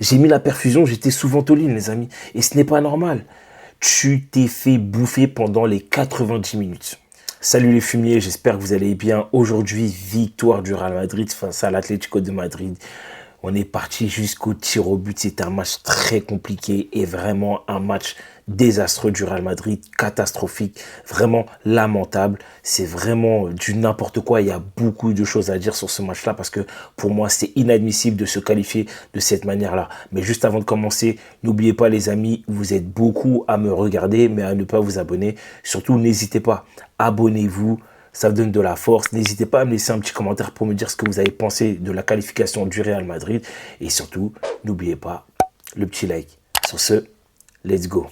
J'ai mis la perfusion, j'étais sous Ventoline, les amis. Et ce n'est pas normal. Tu t'es fait bouffer pendant les 90 minutes. Salut les fumiers, j'espère que vous allez bien. Aujourd'hui, victoire du Real Madrid face à l'Atlético de Madrid. On est parti jusqu'au tir au but. C'était un match très compliqué et vraiment un match désastreux du Real Madrid, catastrophique, vraiment lamentable. C'est vraiment du n'importe quoi. Il y a beaucoup de choses à dire sur ce match-là parce que pour moi, c'est inadmissible de se qualifier de cette manière-là. Mais juste avant de commencer, n'oubliez pas les amis, vous êtes beaucoup à me regarder, mais à ne pas vous abonner. Surtout, n'hésitez pas, abonnez-vous. Ça vous donne de la force. N'hésitez pas à me laisser un petit commentaire pour me dire ce que vous avez pensé de la qualification du Real Madrid. Et surtout, n'oubliez pas le petit like. Sur ce, let's go.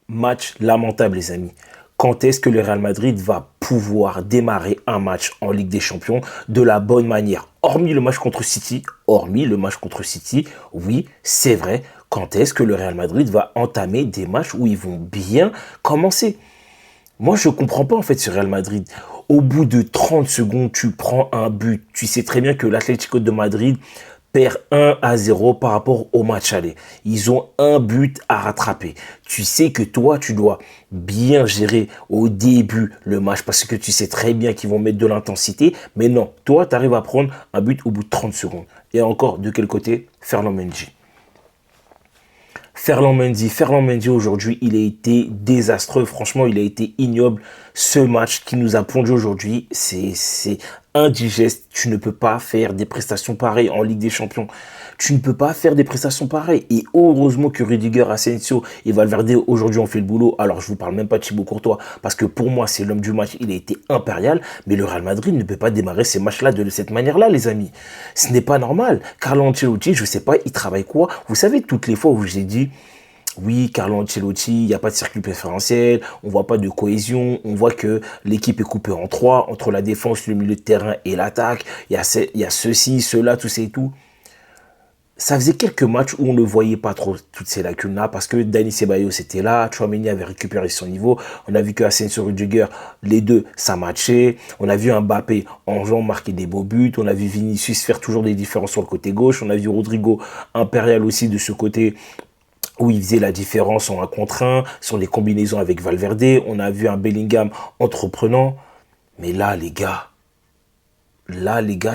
Match lamentable, les amis. Quand est-ce que le Real Madrid va pouvoir démarrer un match en Ligue des Champions de la bonne manière? Hormis le match contre City, oui, c'est vrai. Quand est-ce que le Real Madrid va entamer des matchs où ils vont bien commencer? Moi, je ne comprends pas en fait ce Real Madrid. Au bout de 30 secondes, tu prends un but. Tu sais très bien que l'Atlético de Madrid perd 1-0 par rapport au match aller. Ils ont un but à rattraper. Tu sais que toi, tu dois bien gérer au début le match parce que tu sais très bien qu'ils vont mettre de l'intensité. Mais non, toi, tu arrives à prendre un but au bout de 30 secondes. Et encore, de quel côté? Ferland Mendy. Ferland Mendy aujourd'hui, il a été désastreux. Franchement, il a été ignoble. Ce match qui nous a plongé aujourd'hui, c'est indigeste. Tu ne peux pas faire des prestations pareilles en Ligue des Champions. Tu ne peux pas faire des prestations pareilles. Et heureusement que Rudiger, Asensio et Valverde aujourd'hui ont fait le boulot. Alors, je vous parle même pas de Thibaut Courtois parce que pour moi, c'est l'homme du match. Il a été impérial. Mais le Real Madrid ne peut pas démarrer ces matchs-là de cette manière-là, les amis. Ce n'est pas normal. Carlo Ancelotti, je sais pas, il travaille quoi? Vous savez, toutes les fois où j'ai dit oui, Carlo Ancelotti, il n'y a pas de circuit préférentiel, on voit pas de cohésion, on voit que l'équipe est coupée en trois, entre la défense, le milieu de terrain et l'attaque, il y a ceci, cela, tout ça et tout. Ça faisait quelques matchs où on ne voyait pas trop toutes ces lacunes-là parce que Dani Ceballos était là, Tchouaméni avait récupéré son niveau, on a vu que Asensio Rudiger, les deux, ça matchait, on a vu Mbappé en jouant marquer des beaux buts, on a vu Vinicius faire toujours des différences sur le côté gauche, on a vu Rodrigo impérial aussi de ce côté où il faisait la différence en 1 contre 1, sur les combinaisons avec Valverde. On a vu un Bellingham entreprenant. Mais là, les gars,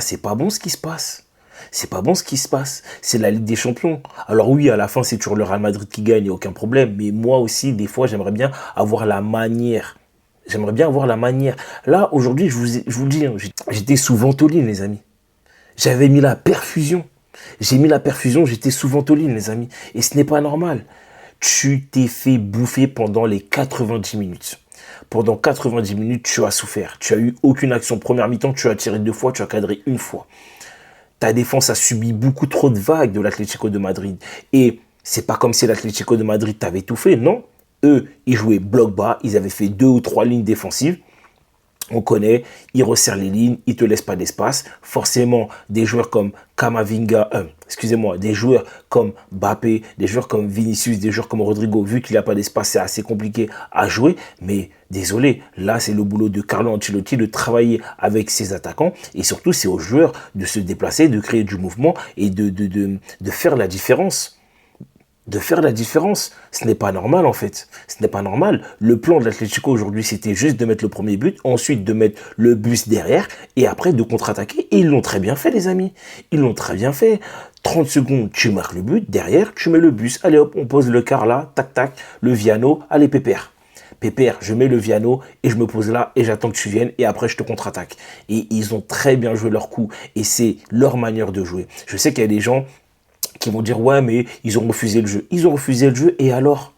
c'est pas bon ce qui se passe. C'est pas bon ce qui se passe. C'est la Ligue des Champions. Alors oui, à la fin, c'est toujours le Real Madrid qui gagne, il n'y a aucun problème. Mais moi aussi, des fois, j'aimerais bien avoir la manière. J'aimerais bien avoir la manière. Là, aujourd'hui, je vous le dis, hein, j'étais sous Ventoline, les amis. J'avais mis la perfusion. J'ai mis la perfusion, j'étais sous Ventoline, les amis. Et ce n'est pas normal. Tu t'es fait bouffer pendant les 90 minutes. Pendant 90 minutes, tu as souffert. Tu as eu aucune action. Première mi-temps, tu as tiré 2 fois, tu as cadré 1 fois. Ta défense a subi beaucoup trop de vagues de l'Atlético de Madrid. Et c'est pas comme si l'Atlético de Madrid t'avait tout fait, non. Eux, ils jouaient bloc bas, ils avaient fait 2 ou 3 lignes défensives. On connaît, il resserre les lignes, il te laisse pas d'espace. Forcément, des joueurs comme Kamavinga, des joueurs comme Mbappé, des joueurs comme Vinicius, des joueurs comme Rodrigo, vu qu'il n'y a pas d'espace, c'est assez compliqué à jouer. Mais désolé, là, c'est le boulot de Carlo Ancelotti de travailler avec ses attaquants. Et surtout, c'est aux joueurs de se déplacer, de créer du mouvement et de faire la différence. Ce n'est pas normal en fait. Ce n'est pas normal. Le plan de l'Atlético aujourd'hui, c'était juste de mettre le premier but, ensuite de mettre le bus derrière et après de contre-attaquer. Et ils l'ont très bien fait, les amis. Ils l'ont très bien fait. 30 secondes, tu marques le but, derrière, tu mets le bus. Allez hop, on pose le quart là, tac tac, le Viano, allez Pépère. Pépère, je mets le Viano et je me pose là et j'attends que tu viennes et après je te contre-attaque. Et ils ont très bien joué leur coup et c'est leur manière de jouer. Je sais qu'il y a des gens qui vont dire ouais mais ils ont refusé le jeu. Ils ont refusé le jeu et alors?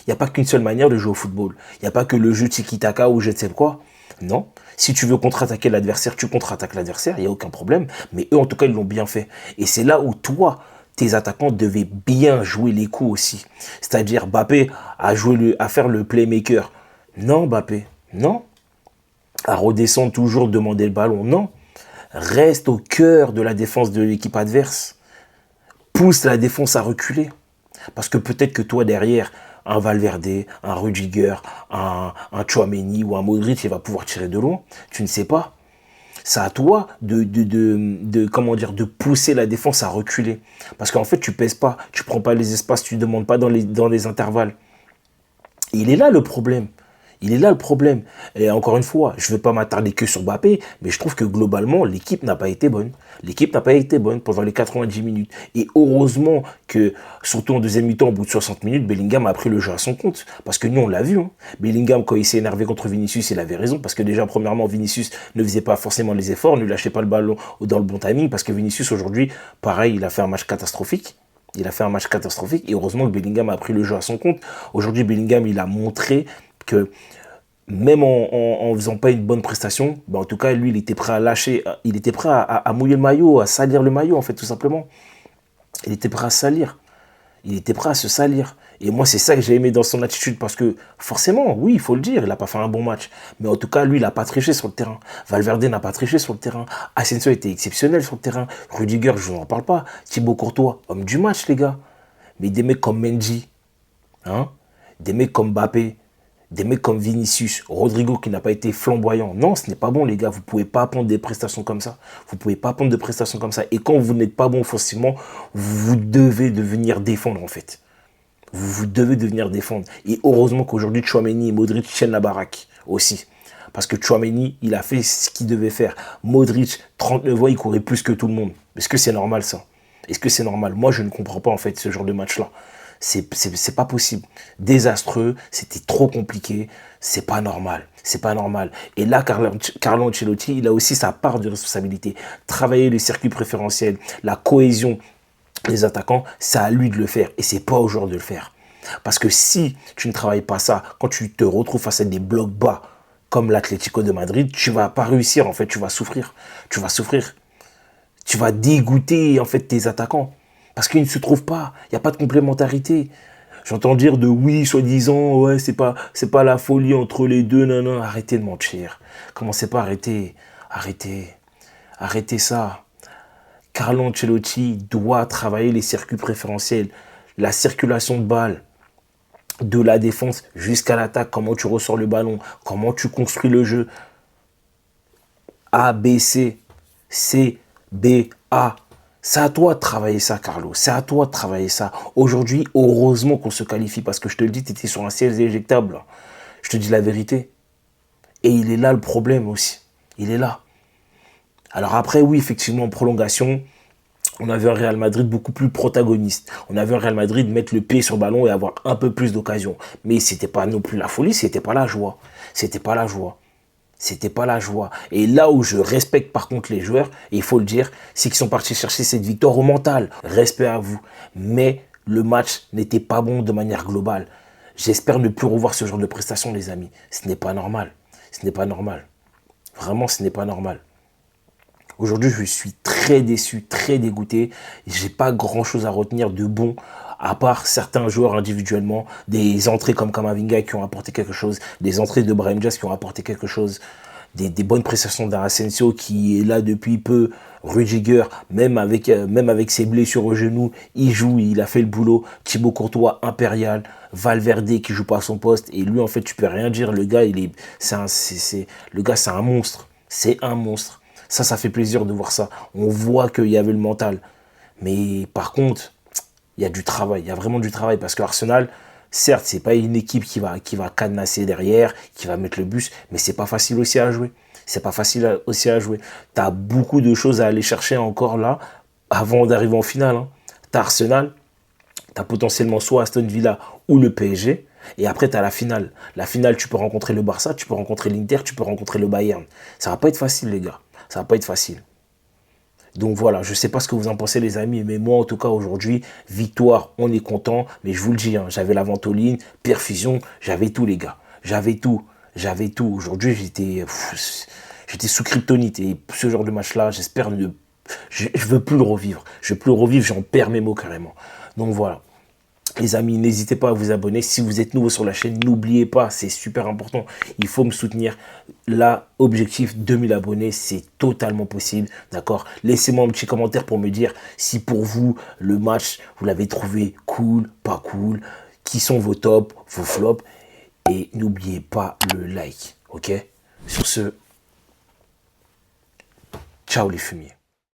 Il n'y a pas qu'une seule manière de jouer au football. Il n'y a pas que le jeu tiki-taka ou je ne sais quoi. Non. Si tu veux contre-attaquer l'adversaire, tu contre-attaques l'adversaire, il n'y a aucun problème. Mais eux, en tout cas, ils l'ont bien fait. Et c'est là où toi, tes attaquants devaient bien jouer les coups aussi. C'est-à-dire Mbappé à faire le playmaker. Non, Mbappé. Non. À redescendre toujours, demander le ballon. Non. Reste au cœur de la défense de l'équipe adverse. Pousse la défense à reculer. Parce que peut-être que toi, derrière, un Valverde, un Rudiger, un Tchouaméni ou un Modric, il va pouvoir tirer de loin. Tu ne sais pas. C'est à toi comment dire, de pousser la défense à reculer. Parce qu'en fait, tu pèses pas, tu prends pas les espaces, tu demandes pas dans les intervalles. Et il est là le problème. Il est là le problème. Et encore une fois, je ne veux pas m'attarder que sur Mbappé, mais je trouve que globalement, l'équipe n'a pas été bonne. L'équipe n'a pas été bonne pendant les 90 minutes. Et heureusement que, surtout en deuxième mi-temps, au bout de 60 minutes, Bellingham a pris le jeu à son compte. Parce que nous, on l'a vu. Hein. Bellingham, quand il s'est énervé contre Vinicius, il avait raison. Parce que déjà, premièrement, Vinicius ne faisait pas forcément les efforts, ne lâchait pas le ballon dans le bon timing. Parce que Vinicius, aujourd'hui, pareil, il a fait un match catastrophique. Il a fait un match catastrophique. Et heureusement que Bellingham a pris le jeu à son compte. Aujourd'hui, Bellingham, il a montré que même en faisant pas une bonne prestation, en tout cas, lui, il était prêt à lâcher, il était prêt à mouiller le maillot, à salir le maillot, en fait, tout simplement. Il était prêt à salir. Il était prêt à se salir. Et moi, c'est ça que j'ai aimé dans son attitude, parce que forcément, oui, il faut le dire, il n'a pas fait un bon match. Mais en tout cas, lui, il n'a pas triché sur le terrain. Valverde n'a pas triché sur le terrain. Asensio était exceptionnel sur le terrain. Rudiger, je n'en parle pas. Thibaut Courtois, homme du match, les gars. Mais des mecs comme Mendy, hein, des mecs comme Mbappé, des mecs comme Vinicius, Rodrigo qui n'a pas été flamboyant. Non, ce n'est pas bon, les gars. Vous ne pouvez pas prendre des prestations comme ça. Vous ne pouvez pas prendre de prestations comme ça. Et quand vous n'êtes pas bon forcément, vous devez devenir défendre, en fait. Vous devez devenir défendre. Et heureusement qu'aujourd'hui, Tchouaméni et Modric tiennent la baraque aussi. Parce que Tchouaméni, il a fait ce qu'il devait faire. Modric, 39 ans, il courait plus que tout le monde. Est-ce que c'est normal, ça? Est-ce que c'est normal? Moi, je ne comprends pas, en fait, ce genre de match-là. C'est pas possible. Désastreux, c'était trop compliqué, c'est pas normal. C'est pas normal. Et là, Carlo Ancelotti, il a aussi sa part de responsabilité. Travailler les circuits préférentiels, la cohésion des attaquants, c'est à lui de le faire. Et c'est pas aux joueurs de le faire. Parce que si tu ne travailles pas ça, quand tu te retrouves face à des blocs bas, comme l'Atlético de Madrid, tu vas pas réussir, en fait, tu vas souffrir. Tu vas souffrir. Tu vas dégoûter, en fait, tes attaquants. Parce qu'ils ne se trouvent pas. Il n'y a pas de complémentarité. J'entends dire de oui, soi-disant, ouais, c'est pas la folie entre les deux, non, non, arrêtez de mentir. Commencez pas à arrêter. Arrêtez. Arrêtez ça. Carlo Ancelotti doit travailler les circuits préférentiels, la circulation de balles, de la défense jusqu'à l'attaque, comment tu ressors le ballon, comment tu construis le jeu. A, B, C, C, B, A. C'est à toi de travailler ça, Carlo. C'est à toi de travailler ça. Aujourd'hui, heureusement qu'on se qualifie parce que je te le dis, tu étais sur un siège éjectable. Je te dis la vérité. Et il est là le problème aussi. Il est là. Alors après, oui, effectivement, en prolongation, on avait un Real Madrid beaucoup plus protagoniste. On avait un Real Madrid mettre le pied sur le ballon et avoir un peu plus d'occasion. Mais c'était pas non plus la folie, c'était pas la joie. C'était pas la joie. C'était pas la joie. Et là où je respecte par contre les joueurs, et il faut le dire, c'est qu'ils sont partis chercher cette victoire au mental. Respect à vous. Mais le match n'était pas bon de manière globale. J'espère ne plus revoir ce genre de prestations, les amis. Ce n'est pas normal. Ce n'est pas normal. Vraiment, ce n'est pas normal. Aujourd'hui, je suis très déçu, très dégoûté. J'ai pas grand-chose à retenir de bon, à part certains joueurs individuellement, des entrées comme Kamavinga qui ont apporté quelque chose, des entrées de Brahim Diaz qui ont apporté quelque chose, des bonnes prestations d'Asensio qui est là depuis peu, Rudiger, même avec ses blessures au genou, il joue, il a fait le boulot, Thibaut Courtois, impérial, Valverde qui joue pas à son poste, et lui en fait tu peux rien dire, le gars le gars c'est un monstre, c'est un monstre. Ça fait plaisir de voir ça. On voit qu'il y avait le mental. Mais par contre, il y a du travail. Il y a vraiment du travail. Parce que Arsenal, certes, c'est pas une équipe qui va cadenasser derrière, qui va mettre le bus, mais c'est pas facile aussi à jouer. C'est pas facile aussi à jouer. Tu as beaucoup de choses à aller chercher encore là, avant d'arriver en finale. Hein. Tu as Arsenal, tu as potentiellement soit Aston Villa ou le PSG. Et après, tu as la finale. La finale, tu peux rencontrer le Barça, tu peux rencontrer l'Inter, tu peux rencontrer le Bayern. Ça va pas être facile, les gars. Ça va pas être facile. Donc voilà, je sais pas ce que vous en pensez les amis, mais moi en tout cas aujourd'hui, victoire, on est content. Mais je vous le dis, hein, j'avais la ventoline, perfusion, j'avais tout les gars. J'avais tout. Aujourd'hui j'étais sous kryptonite. Et ce genre de match-là, j'espère ne... Je veux plus le revivre. Je veux plus le revivre, j'en perds mes mots carrément. Donc voilà. Les amis, n'hésitez pas à vous abonner. Si vous êtes nouveau sur la chaîne, n'oubliez pas, c'est super important. Il faut me soutenir. Là, objectif 2000 abonnés, c'est totalement possible. D'accord? Laissez-moi un petit commentaire pour me dire si pour vous, le match, vous l'avez trouvé cool, pas cool. Qui sont vos tops, vos flops. Et n'oubliez pas le like. Ok? Sur ce, Ciao les fumiers.